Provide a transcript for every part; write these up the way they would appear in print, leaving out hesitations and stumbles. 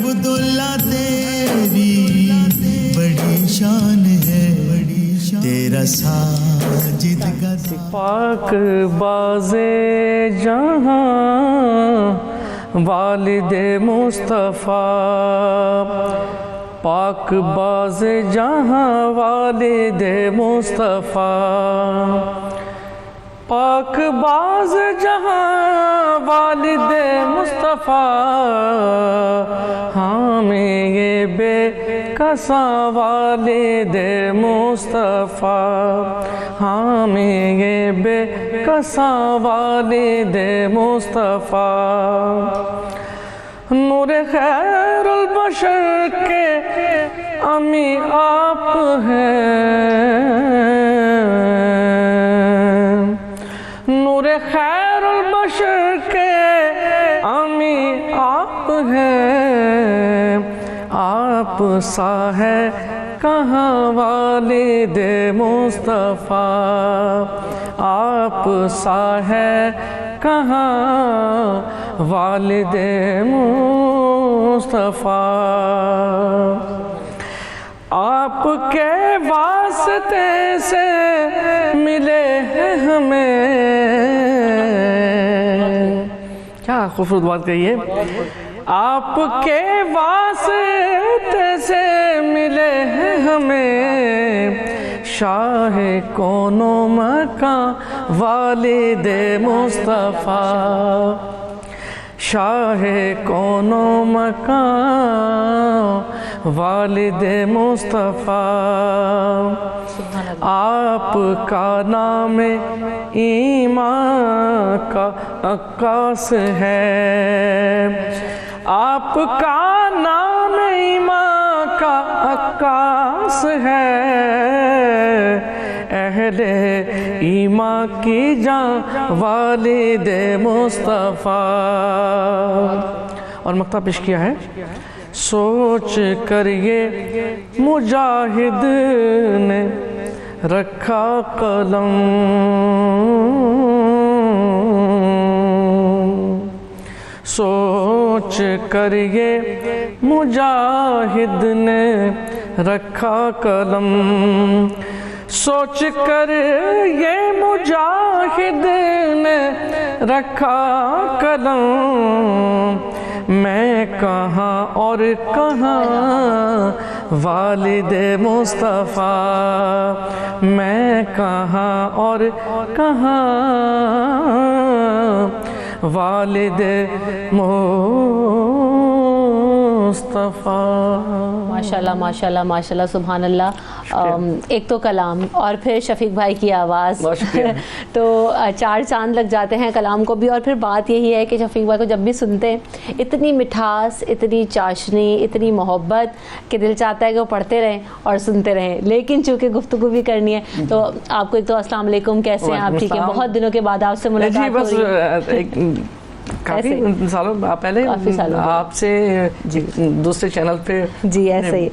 عبداللہ تیری بڑی شان ہے، تیرا ساجد کا پاک باز جہاں والد مصطفیٰ، پاک باز جہاں والد مصطفیٰ، پاک باز جہاں والد مصطفیٰ، ہمیں یہ بے کساں والد مصطفیٰ، ہمیں یہ بے کساں والد مصطفیٰ، نور خیر البشر کے امی آپ ہیں، نور خیر البشر کے امی آپ ہیں، آپ سا ہے کہاں والد مصطفیٰ، آپ سا ہے کہاں والد مصطفیٰ، آپ کے واسطے سے ملے ہیں ہمیں، کیا خوبصورت بات کہی ہے، آپ کے واسطے سے ملے ہیں ہمیں، شاہ کون و مکان والد مصطفیٰ، شاہ کون و مکان والد مصطفیٰ، آپ کا نام ایمان کا عکاس ہے، آپ کا نام ایمان کا عکاس ہے، اہل ایمان کی جان والد مصطفیٰ، اور مقطع پیش کیا ہے، سوچ کر یہ مجاہد نے رکھا قلم، سوچ کر یہ مجاہد نے رکھا قلم، سوچ کر یہ مجاہد نے رکھا قلم، میں کہاں اور کہاں والد مصطفیٰ، میں کہاں اور کہاں والد مصطفیٰ۔ ماشاءاللہ ماشاءاللہ ماشاءاللہ، سبحان اللہ۔ ایک تو کلام اور پھر شفیق بھائی کی آواز، تو چار چاند لگ جاتے ہیں کلام کو بھی، اور پھر بات یہی ہے کہ شفیق بھائی کو جب بھی سنتے ہیں اتنی مٹھاس، اتنی چاشنی، اتنی محبت کہ دل چاہتا ہے کہ وہ پڑھتے رہیں اور سنتے رہیں، لیکن چونکہ گفتگو بھی کرنی ہے تو آپ کو ایک تو السلام علیکم، کیسے ہیں آپ؟ ٹھیک ہے، بہت دنوں کے بعد آپ سے ملاقات ہو رہی ہے، کافی سالوں پہلے آپ سے دوسرے چینل پہ، جی ایسے ہی،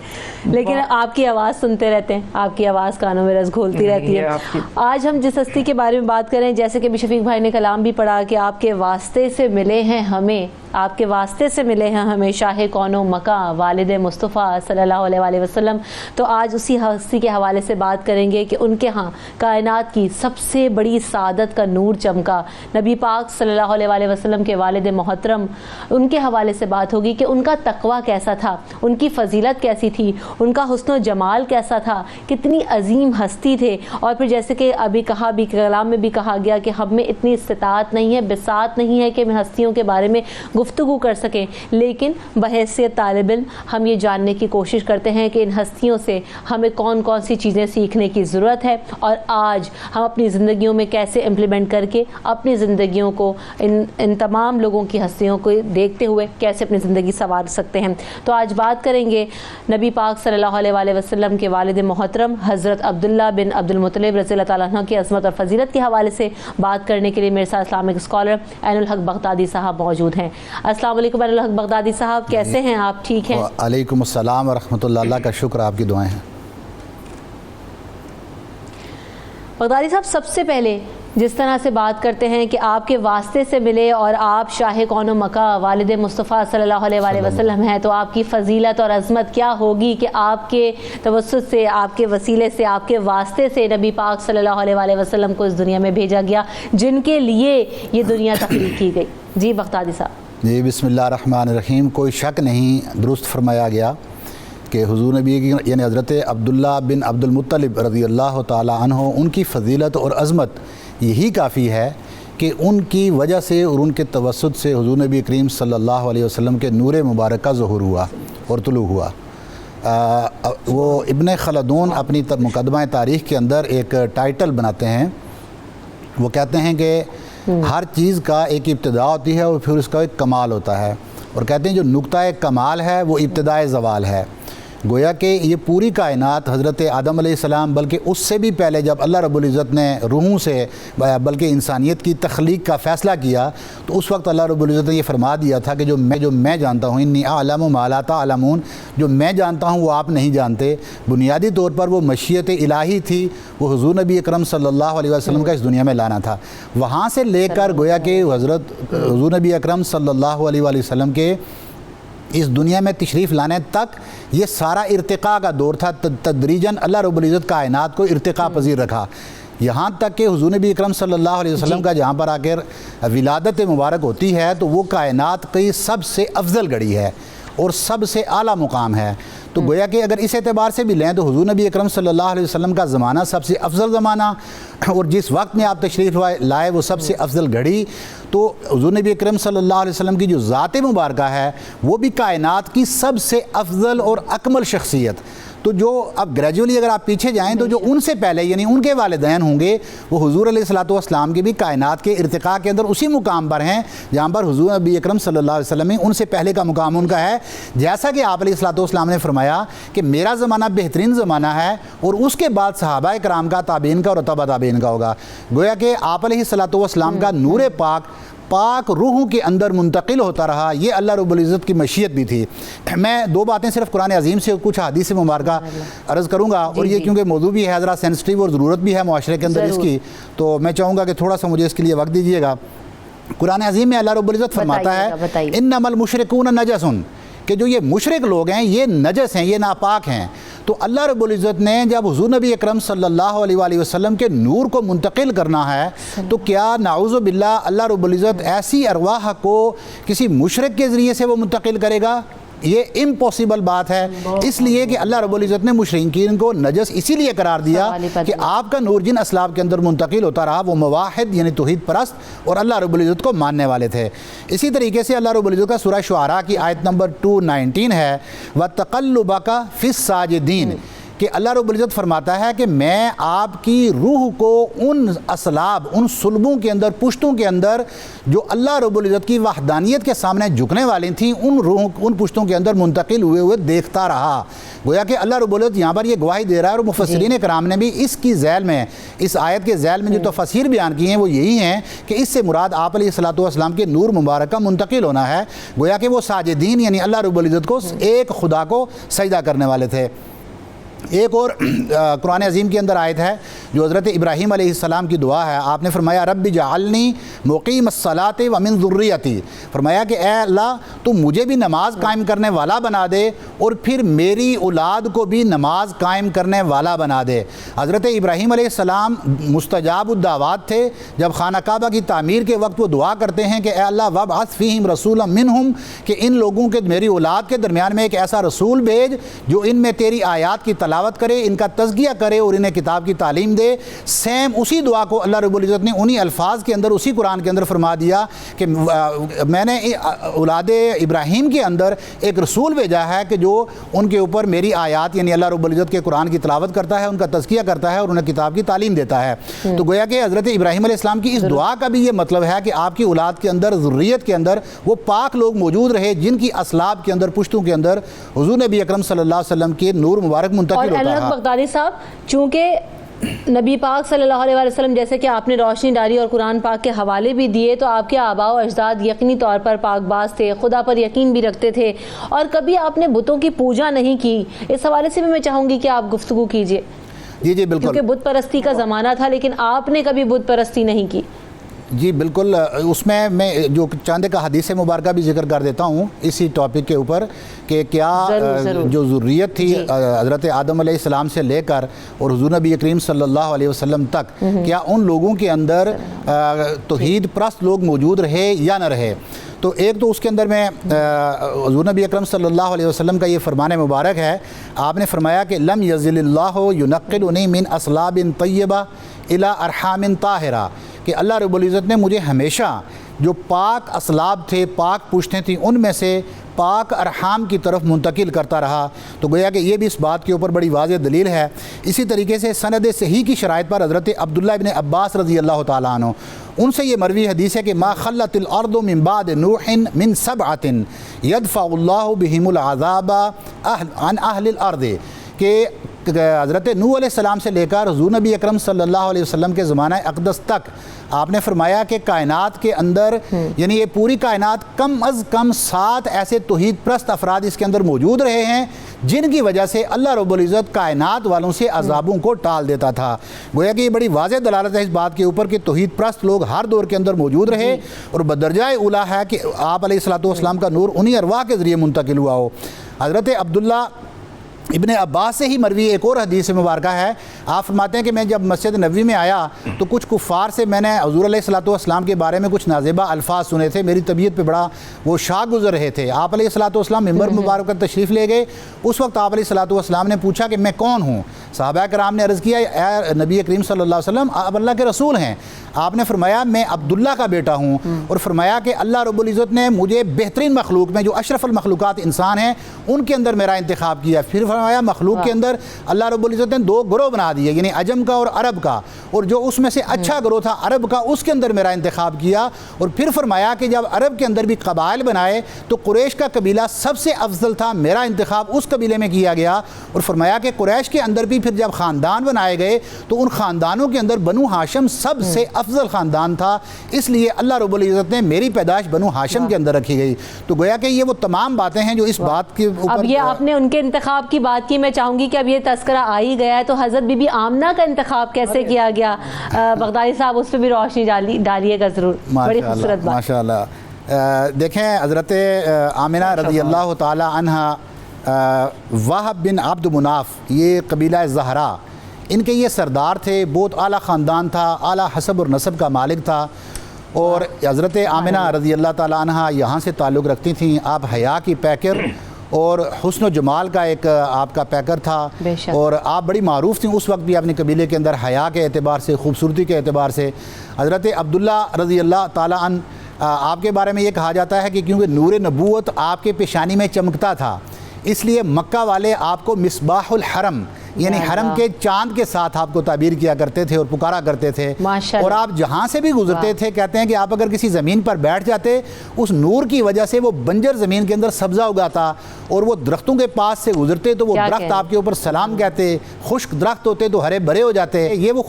لیکن آپ کی آواز سنتے رہتے ہیں، آپ کی آواز کانوں میں رس گھولتی رہتی ہے۔ آج ہم جس ہستی کے بارے میں بات کریں، جیسے کہ شفیق بھائی نے کلام بھی پڑھا کہ آپ کے واسطے سے ملے ہیں ہمیں، آپ کے واسطے سے ملے ہیں ہمیں شاہ کون و مکاں والد مصطفیٰ صلی اللہ علیہ وآلہ وسلم، تو آج اسی ہستی کے حوالے سے بات کریں گے کہ ان کے ہاں کائنات کی سب سے بڑی سعادت کا نور چمکا، نبی پاک صلی اللہ علیہ وآلہ وسلم کے والد محترم، ان کے حوالے سے بات ہوگی کہ ان کا تقویٰ کیسا تھا، ان کی فضیلت کیسی تھی، ان کا حسن و جمال کیسا تھا، کتنی عظیم ہستی تھے، اور پھر جیسے کہ ابھی کہا بھی کلام میں بھی کہا گیا کہ ہم میں اتنی استطاعت نہیں ہے، بساط نہیں ہے کہ ہم ہستیوں کے بارے میں گفتگو کر سکیں، لیکن بحیثیت طالب علم ہم یہ جاننے کی کوشش کرتے ہیں کہ ان ہستیوں سے ہمیں کون کون سی چیزیں سیکھنے کی ضرورت ہے، اور آج ہم اپنی زندگیوں میں کیسے امپلیمنٹ کر کے اپنی زندگیوں کو ان تمام لوگوں کی ہستیوں کو دیکھتے ہوئے کیسے اپنی زندگی سنوار سکتے ہیں۔ تو آج بات کریں گے نبی پاک صلی اللہ علیہ وآلہ وسلم کے والد محترم حضرت عبداللہ بن عبد المطلب رضی اللہ تعالیٰ عنہ کی عظمت اور فضیلت کے حوالے سے بات کرنے کے لیے میرے ساتھ اسلامک اسکالر عین الحق بغدادی صاحب موجود ہیں۔ السلام علیکم عین الحق بغدادی صاحب، کیسے ہیں آپ؟ ٹھیک ہیں؟ وعلیکم السلام ورحمۃ اللہ، اللہ کا شکر، آپ کی دعائیں ہیں۔ بغدادی صاحب، سب سے پہلے جس طرح سے بات کرتے ہیں کہ آپ کے واسطے سے ملے اور آپ شاہ کون و مکہ والد مصطفیٰ صلی اللہ علیہ وآلہ وسلم ہیں، تو آپ کی فضیلت اور عظمت کیا ہوگی کہ آپ کے توسط سے، آپ کے وسیلے سے، آپ کے واسطے سے نبی پاک صلی اللہ علیہ وآلہ وسلم کو اس دنیا میں بھیجا گیا، جن کے لیے یہ دنیا تخلیق کی گئی۔ جی بختیاری صاحب۔ جی بسم اللہ الرحمن الرحیم۔ کوئی شک نہیں، درست فرمایا گیا کہ حضور نبی کی یعنی حضرت عبداللہ بن عبد المطلب رضی اللہ تعالی عنہ، ان کی فضیلت اور عظمت یہی کافی ہے کہ ان کی وجہ سے اور ان کے توسط سے حضور نبی کریم صلی اللہ علیہ وسلم کے نور مبارک کا ظہور ہوا اور طلوع ہوا۔ وہ ابن خلدون اپنی مقدمہ تاریخ کے اندر ایک ٹائٹل بناتے ہیں، وہ کہتے ہیں کہ ہر چیز کا ایک ابتدا ہوتی ہے اور پھر اس کا ایک کمال ہوتا ہے، اور کہتے ہیں جو نقطہ کمال ہے وہ ابتدائے زوال ہے۔ گویا کہ یہ پوری کائنات حضرت آدم علیہ السلام بلکہ اس سے بھی پہلے جب اللہ رب العزت نے روحوں سے بلکہ انسانیت کی تخلیق کا فیصلہ کیا تو اس وقت اللہ رب العزت نے یہ فرما دیا تھا کہ جو میں جانتا ہوں، انی اعلم ما لا تعلمون، جو میں جانتا ہوں وہ آپ نہیں جانتے۔ بنیادی طور پر وہ مشیت الہی تھی، وہ حضور نبی اکرم صلی اللہ علیہ وسلم کا اس دنیا میں لانا تھا۔ وہاں سے لے کر گویا کہ حضور نبی اکرم صلی اللہ علیہ وسلم کے اس دنیا میں تشریف لانے تک یہ سارا ارتقاء کا دور تھا۔ تدریجاً اللہ رب العزت کائنات کو ارتقاء پذیر رکھا، یہاں تک کہ حضور نبی اکرم صلی اللہ علیہ وسلم کا جہاں پر آ کر ولادت مبارک ہوتی ہے تو وہ کائنات کی سب سے افضل گھڑی ہے اور سب سے اعلیٰ مقام ہے۔ تو گویا کہ اگر اس اعتبار سے بھی لیں تو حضور نبی اکرم صلی اللہ علیہ وسلم کا زمانہ سب سے افضل زمانہ، اور جس وقت میں آپ تشریف لائے وہ سب سے افضل گھڑی۔ تو حضور نبی اکرم صلی اللہ علیہ وسلم کی جو ذات مبارکہ ہے وہ بھی کائنات کی سب سے افضل اور اکمل شخصیت۔ تو جو اب گریجولی اگر آپ پیچھے جائیں تو جو ان سے پہلے یعنی ان کے والدین ہوں گے وہ حضور علیہ الصلوۃ والسلام کی بھی کائنات کے ارتقاء کے اندر اسی مقام پر ہیں جہاں پر حضور نبی اکرم صلی اللہ علیہ وسلم ان سے پہلے کا مقام ان کا ہے۔ جیسا کہ آپ علیہ الصلوۃ والسلام نے فرمایا کہ میرا زمانہ بہترین زمانہ ہے اور اس کے بعد صحابہ کرام کا، تابعین کا اور تبع تابعین کا ہوگا۔ گویا کہ آپ علیہ الصلوۃ والسلام کا نور پاک روحوں کے اندر منتقل ہوتا رہا، یہ اللہ رب العزت کی مشیت بھی تھی۔ میں دو باتیں صرف قرآن عظیم سے کچھ حدیث مبارکہ عرض کروں گا، اور یہ کیونکہ موضوع بھی ہے ذرا سینسٹیو اور ضرورت بھی ہے معاشرے کے اندر اس کی، تو میں چاہوں گا کہ تھوڑا سا مجھے اس کے لیے وقت دیجیے گا۔ قرآن عظیم میں اللہ رب العزت فرماتا ہے انما المشرکون نجس، کہ جو یہ مشرک لوگ ہیں یہ نجس ہیں، یہ ناپاک ہیں۔ تو اللہ رب العزت نے جب حضور نبی اکرم صلی اللہ علیہ وآلہ وسلم کے نور کو منتقل کرنا ہے تو کیا نعوذ باللہ اللہ رب العزت ایسی ارواح کو کسی مشرک کے ذریعے سے وہ منتقل کرے گا؟ یہ امپاسبل بات ہے، اس لیے کہ اللہ رب العزت نے مشرکین کو نجس اسی لیے قرار دیا کہ آپ کا نور جن اسلاب کے اندر منتقل ہوتا رہا وہ موحد یعنی توحید پرست اور اللہ رب العزت کو ماننے والے تھے۔ اسی طریقے سے اللہ رب العزت کا سورہ شعراء کی آیت نمبر 219 ہے وَتَقَلُّبَكَ فِي السَّاجِدِينَ، کہ اللہ رب العزت فرماتا ہے کہ میں آپ کی روح کو ان اسلاب، ان صلبوں کے اندر، پشتوں کے اندر جو اللہ رب العزت کی وحدانیت کے سامنے جھکنے والی تھیں ان پشتوں کے اندر منتقل ہوئے دیکھتا رہا۔ گویا کہ اللہ رب العزت یہاں پر یہ گواہی دے رہا ہے، اور مفسرین کرام نے بھی اس کی ذیل میں، اس آیت کے ذیل میں جو تفسیر بیان کی ہیں وہ یہی ہیں کہ اس سے مراد آپ علیہ الصلوۃ والسلام کے نور مبارک کا منتقل ہونا ہے۔ گویا کہ وہ ساجدین یعنی اللہ رب العزت کو ایک خدا کو سجدہ کرنے والے تھے۔ ایک اور قرآن عظیم کے اندر آیت ہے جو حضرت ابراہیم علیہ السلام کی دعا ہے، آپ نے فرمایا رب جعلنی مقیم الصلاۃ ومن ذریتی، فرمایا کہ اے اللہ تو مجھے بھی نماز قائم کرنے والا بنا دے اور پھر میری اولاد کو بھی نماز قائم کرنے والا بنا دے۔ حضرت ابراہیم علیہ السلام مستجاب الدعوات تھے، جب خانہ کعبہ کی تعمیر کے وقت وہ دعا کرتے ہیں کہ اے اللہ وابعث فیہم رسولا منہم، کہ ان لوگوں کے، میری اولاد کے درمیان میں ایک ایسا رسول بھیج جو ان میں تیری آیات کی تلاوت کرے، ان کا تزکیہ کرے اور انہیں کتاب کی تعلیم دے۔ سیم اسی دعا کو اللہ رب العزت نے انہی الفاظ کے اندر اسی قرآن کے اندر فرما دیا کہ میں نے اولاد ابراہیم کے اندر ایک رسول بھیجا ہے کہ جو ان کے اوپر میری آیات یعنی اللہ رب العزت کے قرآن کی تلاوت کرتا ہے، ان کا تزکیہ کرتا ہے اور انہیں کتاب کی تعلیم دیتا ہے۔ تو گویا کہ حضرت ابراہیم علیہ السلام کی اس دعا کا بھی یہ مطلب ہے کہ آپ کی اولاد کے اندر، ذریت کے اندر وہ پاک لوگ موجود رہے جن کی اسلاب کے اندر، پشتوں کے اندر حضور نبی اکرم صلی اللہ علیہ وسلم کے نور مبارک منتقل ہوتا ہے۔ بغدادی صاحب، چونکہ نبی پاک صلی اللہ علیہ وسلم جیسے کہ آپ نے روشنی ڈالی اور قرآن پاک کے حوالے بھی دیے، تو آپ کے آباء و اجداد یقینی طور پر پاک باز تھے، خدا پر یقین بھی رکھتے تھے اور کبھی آپ نے بتوں کی پوجا نہیں کی۔ اس حوالے سے بھی میں چاہوں گی کہ آپ گفتگو کیجئے۔ جی جی بالکل، کیونکہ بت پرستی کا زمانہ تھا لیکن آپ نے کبھی بت پرستی نہیں کی. جی بالکل. اس میں جو چاند کا حدیث مبارکہ بھی ذکر کر دیتا ہوں اسی ٹاپک کے اوپر کہ کیا ضرور. جو ذریت تھی حضرت آدم علیہ السلام سے لے کر اور حضور نبی کریم صلی اللہ علیہ وسلم تک کیا ان لوگوں کے اندر توحید پرست لوگ موجود رہے یا نہ رہے. تو ایک تو اس کے اندر میں حضور نبی اکرم صلی اللہ علیہ وسلم کا یہ فرمان مبارک ہے. آپ نے فرمایا کہ لم یزل اللہ ینقلنی من اصلاب طیبہ الی ارحام طاہرہ، کہ اللہ رب العزت نے مجھے ہمیشہ جو پاک اصلاب تھے، پاک پشتیں تھیں، ان میں سے پاک ارحام کی طرف منتقل کرتا رہا. تو گویا کہ یہ بھی اس بات کے اوپر بڑی واضح دلیل ہے. اسی طریقے سے سند صحیح کی شرائط پر حضرت عبداللہ ابن عباس رضی اللہ تعالیٰ عنہ ان سے یہ مروی حدیث ہے کہ ما خلت الارض من بعد نوح من سبعۃ یدفع اللہ بہم العذاب عن اہل الارض، کہ حضرت نوح علیہ السلام سے لے کر حضور نبی اکرم صلی اللہ علیہ وسلم کے زمانہ اقدس تک آپ نے فرمایا کہ کائنات کے اندر یعنی یہ پوری کائنات کم از کم 7 ایسے توحید پرست افراد اس کے اندر موجود رہے ہیں جن کی وجہ سے اللہ رب العزت کائنات والوں سے عذابوں کو ٹال دیتا تھا. گویا کہ یہ بڑی واضح دلالت ہے اس بات کے اوپر کہ توحید پرست لوگ ہر دور کے اندر موجود رہے اور بدرجہ اولیٰ ہے کہ آپ علیہ الصلوۃ والسلام کا نور انہی ارواح کے ذریعے منتقل ہوا ہو. حضرت عبداللہ ابن عباس سے ہی مروی ایک اور حدیث مبارکہ ہے. آپ فرماتے ہیں کہ میں جب مسجد نبوی میں آیا تو کچھ کفار سے میں نے حضور علیہ الصلوۃ والسلام کے بارے میں کچھ نازیبہ الفاظ سنے تھے. میری طبیعت پہ بڑا وہ شاک گزر رہے تھے. آپ علیہ الصلوۃ والسلام ممبر مبارک پر تشریف لے گئے. اس وقت آپ علیہ الصلوۃ والسلام نے پوچھا کہ میں کون ہوں. صحابہ کرام نے عرض کیا اے نبی کریم صلی اللہ علیہ وسلم آپ اللہ کے رسول ہیں. آپ نے فرمایا میں عبداللہ کا بیٹا ہوں، اور فرمایا کہ اللہ رب العزت نے مجھے بہترین مخلوق میں جو اشرف المخلوقات انسان ہیں ان کے اندر میرا انتخاب کیا. پھر فرمایا مخلوق کے اندر اللہ رب العزت نے 2 گروہ بنا دیے، یعنی عجم کا اور عرب کا، اور جو اس میں سے اچھا گروہ تھا عرب کا اس کے اندر میرا انتخاب کیا. اور پھر فرمایا کہ جب عرب کے اندر بھی قبائل بنائے تو قریش کا قبیلہ سب سے افضل تھا، میرا انتخاب اس قبیلے میں کیا گیا. اور فرمایا کہ قریش کے اندر بھی پھر جب خاندان بنائے گئے تو ان خاندانوں کے اندر بنو ہاشم سب سے افضل خاندان تھا، اس لیے اللہ رب العزت نے میری پیدائش بنو ہاشم کے اندر رکھی گئی. تو گویا کہ یہ وہ تمام باتیں ہیں جو اس بات کے اوپر. اب یہ آپ نے ان کے انتخاب کی بات کی، میں چاہوں گی کہ اب یہ تذکرہ آ ہی گیا ہے تو حضرت بی بی آمنہ کا انتخاب کیسے کیا گیا؟ بغدادی صاحب اس پہ بھی روشنی ڈالیے گا ضرور. بڑی خوبصورت بات. ماشاء اللہ. دیکھیں حضرت آمنہ رضی اللہ تعالی عنہ، وہب بن عبد مناف یہ قبیلہ زہرا، ان کے یہ سردار تھے، بہت اعلیٰ خاندان تھا، اعلیٰ حسب اور نسب کا مالک تھا. اور حضرت آمنہ رضی اللہ تعالیٰ عنہ یہاں سے تعلق رکھتی تھیں. آپ حیا کی پیکر اور حسن و جمال کا ایک آپ کا پیکر تھا، اور آپ بڑی معروف تھیں اس وقت بھی اپنے قبیلے کے اندر حیا کے اعتبار سے، خوبصورتی کے اعتبار سے. حضرت عبداللہ رضی اللہ تعالیٰ عنہ آپ کے بارے میں یہ کہا جاتا ہے کہ کیونکہ نور نبوت آپ کے پیشانی میں چمکتا تھا اس لیے مکہ والے آپ کو مصباح الحرم یعنی حرم کے چاند کے ساتھ آپ کو تعبیر کیا کرتے تھے اور پکارا کرتے تھے. اور آپ جہاں سے بھی گزرتے تھے کہتے ہیں کہ آپ اگر کسی زمین پر بیٹھ جاتے اس نور کی وجہ سے وہ بنجر زمین کے اندر سبزہ اگاتا، اور وہ درختوں کے پاس سے گزرتے تو وہ درخت آپ کے اوپر سلام کہتے، خشک درخت ہوتے تو ہرے بھرے ہو جاتے. یہ وہ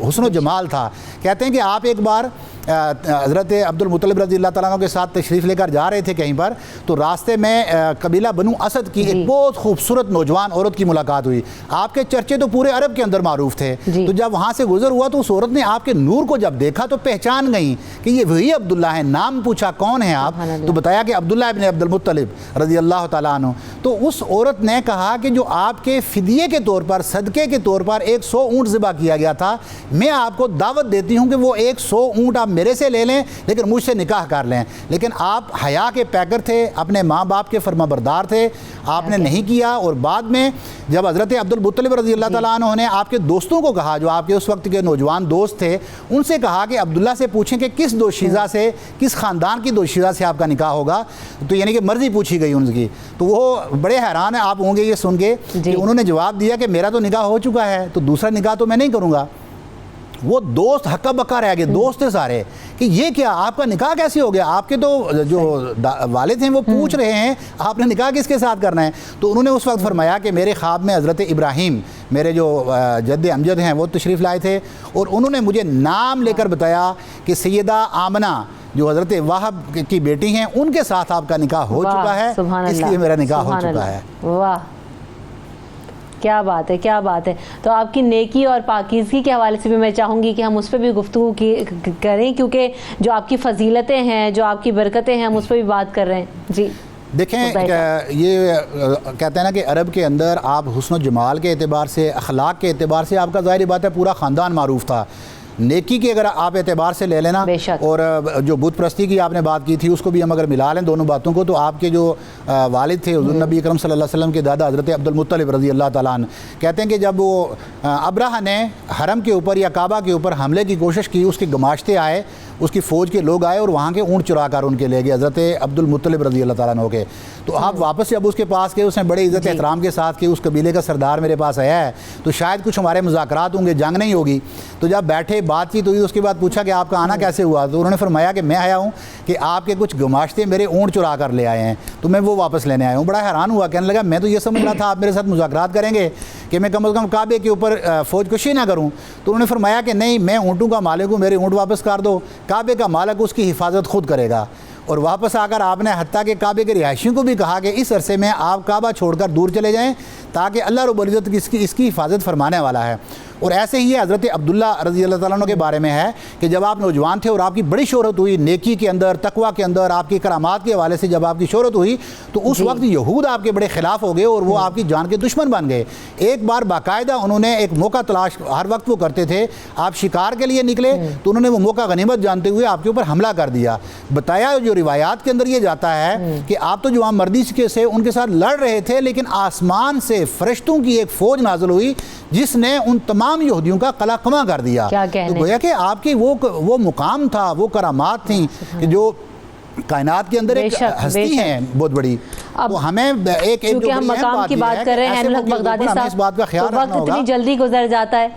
حسن و جمال تھا. کہتے ہیں کہ آپ ایک بار حضرت عبد المطلب رضی اللہ تعالیٰ عنہ کے ساتھ تشریف لے کر جا رہے تھے کہیں پر، تو راستے میں قبیلہ بنو اسد کی ایک بہت خوبصورت نوجوان عورت کی ملاقات ہوئی. آپ کے چرچے تو پورے عرب کے اندر معروف تھے. تو جب وہاں سے گزر ہوا تو اس عورت نے آپ کے نور کو جب دیکھا تو پہچان گئی کہ یہ وہی عبداللہ ہیں. نام پوچھا کون ہیں آپ، تو بتایا کہ عبداللہ ابن عبد المطلب رضی اللہ تعالیٰ عنہ. تو اس عورت نے کہا کہ جو آپ کے فدیے کے طور پر، صدقے کے طور پر 100 اونٹ ذبح کیا گیا تھا، میں آپ کو دعوت دیتی ہوں کہ وہ 100 اونٹ آپ میرے سے لے لیں لیکن مجھ سے نکاح کر لیں. لیکن آپ حیا کے پیکر تھے، اپنے ماں باپ کے فرما بردار تھے، آپ نے نہیں کیا. اور بعد میں جب حضرت عبد المطلب رضی اللہ تعالیٰ عنہ نے آپ کے دوستوں کو کہا، جو آپ کے اس وقت کے نوجوان دوست تھے، ان سے کہا کہ عبداللہ سے پوچھیں کہ کس دوشیزہ سے، کس خاندان کی دوشیزہ سے آپ کا نکاح ہوگا. تو یعنی کہ مرضی پوچھی گئی ان کی. تو وہ بڑے حیران ہیں آپ ہوں گے یہ سن کے کہ انہوں نے جواب دیا کہ میرا تو نکاح ہو چکا ہے تو دوسرا نکاح تو میں نہیں کروں گا. وہ دوست ہکا بکا رہ گئے، دوست تھے سارے، کہ یہ کیا آپ کا نکاح کیسے ہو گیا؟ آپ کے تو جو والد ہیں وہ پوچھ رہے ہیں آپ نے نکاح کس کے ساتھ کرنا ہے. تو انہوں نے اس وقت فرمایا کہ میرے خواب میں حضرت ابراہیم میرے جو جد امجد ہیں وہ تشریف لائے تھے، اور انہوں نے مجھے نام لے کر بتایا کہ سیدہ آمنہ جو حضرت وہب کی بیٹی ہیں ان کے ساتھ آپ کا نکاح ہو چکا ہے، اس لیے میرا نکاح ہو چکا ہے. واہ. کیا بات ہے، کیا بات ہے. تو آپ کی نیکی اور پاکیزگی کے حوالے سے بھی میں چاہوں گی کہ ہم اس پہ بھی گفتگو کریں، کیونکہ جو آپ کی فضیلتیں ہیں، جو آپ کی برکتیں ہیں، ہم اس پہ بھی بات کر رہے ہیں. جی دیکھیں، یہ کہتے ہیں نا کہ عرب کے اندر آپ حسن و جمال کے اعتبار سے، اخلاق کے اعتبار سے آپ کا ظاہری بات ہے پورا خاندان معروف تھا. نیکی کے اگر آپ اعتبار سے لے لینا، اور جو بت پرستی کی آپ نے بات کی تھی اس کو بھی ہم اگر ملا لیں دونوں باتوں کو، تو آپ کے جو والد تھے حضور نبی اکرم صلی اللہ علیہ وسلم کے دادا حضرت عبد المطلب رضی اللہ تعالیٰ عنہ، کہتے ہیں کہ جب وہ ابرہہ نے حرم کے اوپر یا کعبہ کے اوپر حملے کی کوشش کی، اس کے گماشتے آئے، اس کی فوج کے لوگ آئے اور وہاں کے اونٹ چرا کر ان کے لے گئے حضرت عبد المطلب رضی اللہ تعالیٰ عنہ کے. تو آپ واپس جب اس کے پاس گئے، اس نے بڑے عزت احترام کے ساتھ کہ اس قبیلے کا سردار میرے پاس آیا ہے، تو شاید کچھ ہمارے مذاکرات ہوں گے، جنگ نہیں ہوگی. تو جب بیٹھے بات چیت ہوئی، اس کے بعد پوچھا کہ آپ کا آنا کیسے ہوا، تو انہوں نے فرمایا کہ میں آیا ہوں کہ آپ کے کچھ گماشتے میرے اونٹ چرا کر لے آئے ہیں، تو میں وہ واپس لینے آیا ہوں. بڑا حیران ہوا، کہنے لگا میں تو یہ سمجھ رہا تھا آپ میرے ساتھ مذاکرات کریں گے کہ میں کم از کم کعبے کے اوپر فوج کشی نہ کروں. تو انہوں نے فرمایا کہ نہیں، میں اونٹوں کا مالک ہوں، میرے اونٹ واپس کر دو، کعبے کا مالک اس کی حفاظت خود کرے گا. اور واپس آ کر آپ نے حتیٰ کہ کعبے کے رہائشیوں کو بھی کہا کہ اس عرصے میں آپ کعبہ چھوڑ کر دور چلے جائیں تاکہ اللہ رب العزت اس کی حفاظت فرمانے والا ہے. اور ایسے ہی حضرت عبداللہ رضی اللہ تعالیٰ عنہ کے بارے میں ہے کہ جب آپ نوجوان تھے اور آپ کی بڑی شہرت ہوئی نیکی کے اندر، تقویٰ کے اندر، آپ کی کرامات کے حوالے سے جب آپ کی شہرت ہوئی، تو اس وقت یہود آپ کے بڑے خلاف ہو گئے اور وہ آپ کی جان کے دشمن بن گئے. ایک بار باقاعدہ انہوں نے ایک موقع تلاش ہر وقت وہ کرتے تھے، آپ شکار کے لیے نکلے تو انہوں نے وہ موقع غنیمت جانتے ہوئے آپ کے اوپر حملہ کر دیا. بتایا جو روایات کے اندر یہ جاتا ہے کہ آپ تو جوان مردی سے ان کے ساتھ لڑ رہے تھے، لیکن آسمان سے فرشتوں کی ایک فوج نازل ہوئی جس نے ان تمام یہودیوں کا قلع قمع کر دیا. تو گویا کہ آپ کی وہ مقام تھا، وہ کرامات تھیں کہ جو کائنات کے اندر ایک ہستی ہیں بہت بڑی. اب ہمیں ایک چونکہ ہم مقام کی بات کر رہے ہیں عین الحق بغدادی صاحب، اس بات کا خیال رکھنا ہوگا. وقت اتنی جلدی گزر جاتا ہے.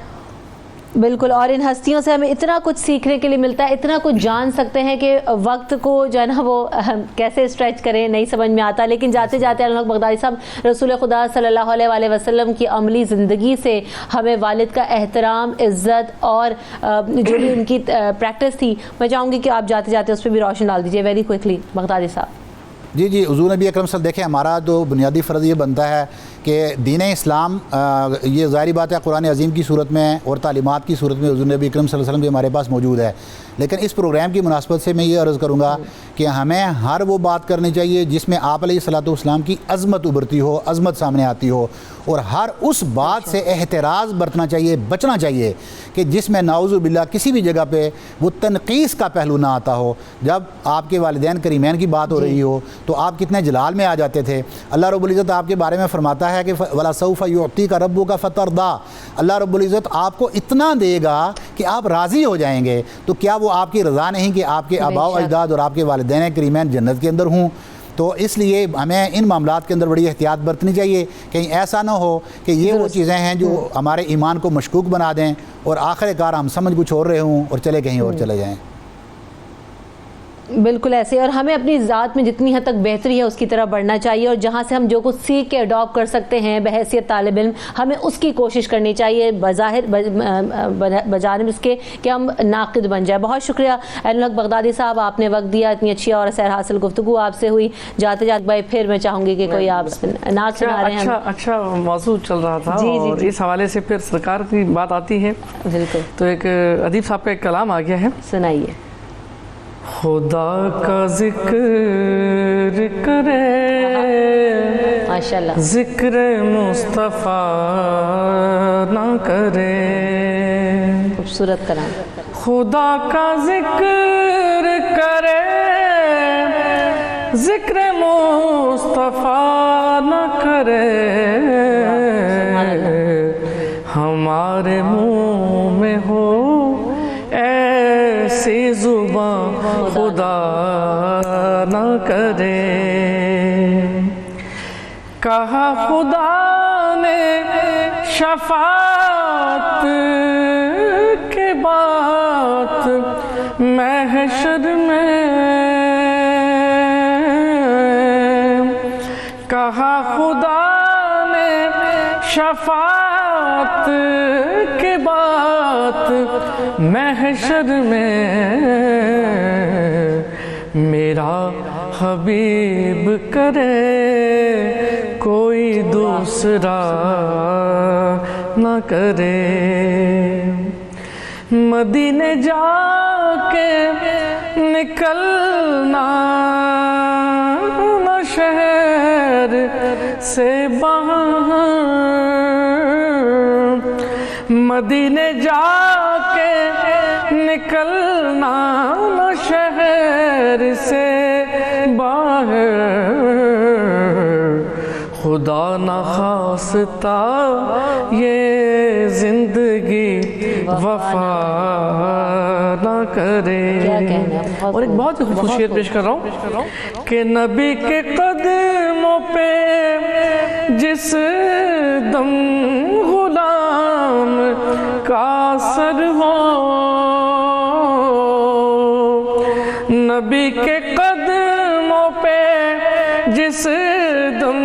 بالکل، اور ان ہستیوں سے ہمیں اتنا کچھ سیکھنے کے لیے ملتا ہے، اتنا کچھ جان سکتے ہیں کہ وقت کو جو ہے نا وہ کیسے اسٹریچ کریں نہیں سمجھ میں آتا. لیکن جاتے جاتے الحق بغدادی صاحب، رسول خدا صلی اللہ علیہ وسلم کی عملی زندگی سے ہمیں والد کا احترام، عزت اور جو بھی ان کی پریکٹس تھی، میں چاہوں گی کہ آپ جاتے جاتے اس پہ بھی روشن ڈال دیجیے ویری کوئکلی بغدادی صاحب. جی حضور نبی اکرم صلی اللہ علیہ وسلم، دیکھیں ہمارا جو بنیادی فرض یہ بنتا ہے کہ دین اسلام یہ ظاہری بات ہے قرآن عظیم کی صورت میں اور تعلیمات کی صورت میں حضور نبی اکرم صلی اللہ علیہ وسلم بھی ہمارے پاس موجود ہے. لیکن اس پروگرام کی مناسبت سے میں یہ عرض کروں گا کہ ہمیں ہر وہ بات کرنی چاہیے جس میں آپ علیہ الصلوۃ والسلام کی عظمت ابھرتی ہو، عظمت سامنے آتی ہو، اور ہر اس بات سے احتراز برتنا چاہیے، بچنا چاہیے کہ جس میں نعوذ باللہ کسی بھی جگہ پہ وہ تنقیص کا پہلو نہ آتا ہو. جب آپ کے والدین کریمین کی بات ہو رہی ہو تو آپ کتنے جلال میں آ جاتے تھے. اللہ رب العزت آپ کے بارے میں فرماتا ہے کہ وَلَسَوْفَ يُعْطِيكَ رَبُّكَ فَتَرْضَىٰ، اللہ رب العزت آپ کو اتنا دے گا کہ آپ راضی ہو جائیں گے. تو کیا وہ آپ کی رضا نہیں کہ آپ کے آباء و اجداد اور آپ کے والدین کریمین جنت کے اندر ہوں؟ تو اس لیے ہمیں ان معاملات کے اندر بڑی احتیاط برتنی چاہیے، کہیں ایسا نہ ہو کہ یہ وہ چیزیں ہیں جو ہمارے ایمان کو مشکوک بنا دیں اور آخر کار ہم سمجھ کچھ اور رہے ہوں اور چلے کہیں اور چلے جائیں. بالکل ایسے، اور ہمیں اپنی ذات میں جتنی حد تک بہتری ہے اس کی طرح بڑھنا چاہیے، اور جہاں سے ہم جو کچھ سیکھ کے اڈاپٹ کر سکتے ہیں بحیثیت طالب علم، ہمیں اس کی کوشش کرنی چاہیے بظاہر بجانب اس کے کہ ہم ناقد بن جائے. بہت شکریہ عین الحق بغدادی صاحب، آپ نے وقت دیا، اتنی اچھی اور سیر حاصل گفتگو آپ سے ہوئی. جاتے جاتے بھائی پھر میں چاہوں گی کہ کوئی آپ نعت سنا رہے ہیں. اچھا موضوع چل رہا تھا اور اس حوالے سے پھر سرکار کی بات آتی ہے. بالکل، تو ایک ادیب صاحب کا ایک کلام آ گیا ہے، سنائیے. خدا کا ذکر کرے ماشاءاللہ، ذکر مصطفیٰ نہ کرے. خوبصورت کلام. خدا کا ذکر کرے ذکر مصطفیٰ نہ کرے، ہمارے منہ میں ہو ایسی زبان خدا نہ کرے. کہا خدا نے شفاعت کے بات محشر میں، کہا خدا نے شفاعت کے بات محشر میں، میرا حبیب کرے کوئی دوسرا نہ کرے، مدینے جا کے نکلنا نہ شہر سے باہر، مدینے جا کے نکلنا نہ شہر سے باہر، خدا نخواستہ یہ زندگی وفا نہ کرے۔ اور ایک بہت ہی خوبصورت شعر پیش کر رہا ہوں کہ نبی کے قدموں پہ جس دم غلام کا سر ہو، نبی کے قدموں پہ جس دم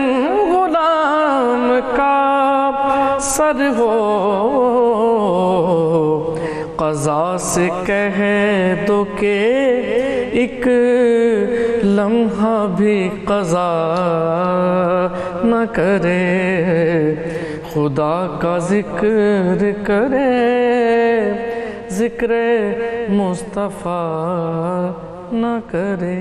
غلام کا سر ہو، قضا سے کہہ دو کہ ایک لمحہ بھی قضا نہ کرے، خدا کا ذکر کرے، ذکر مصطفیٰ نہ کرے۔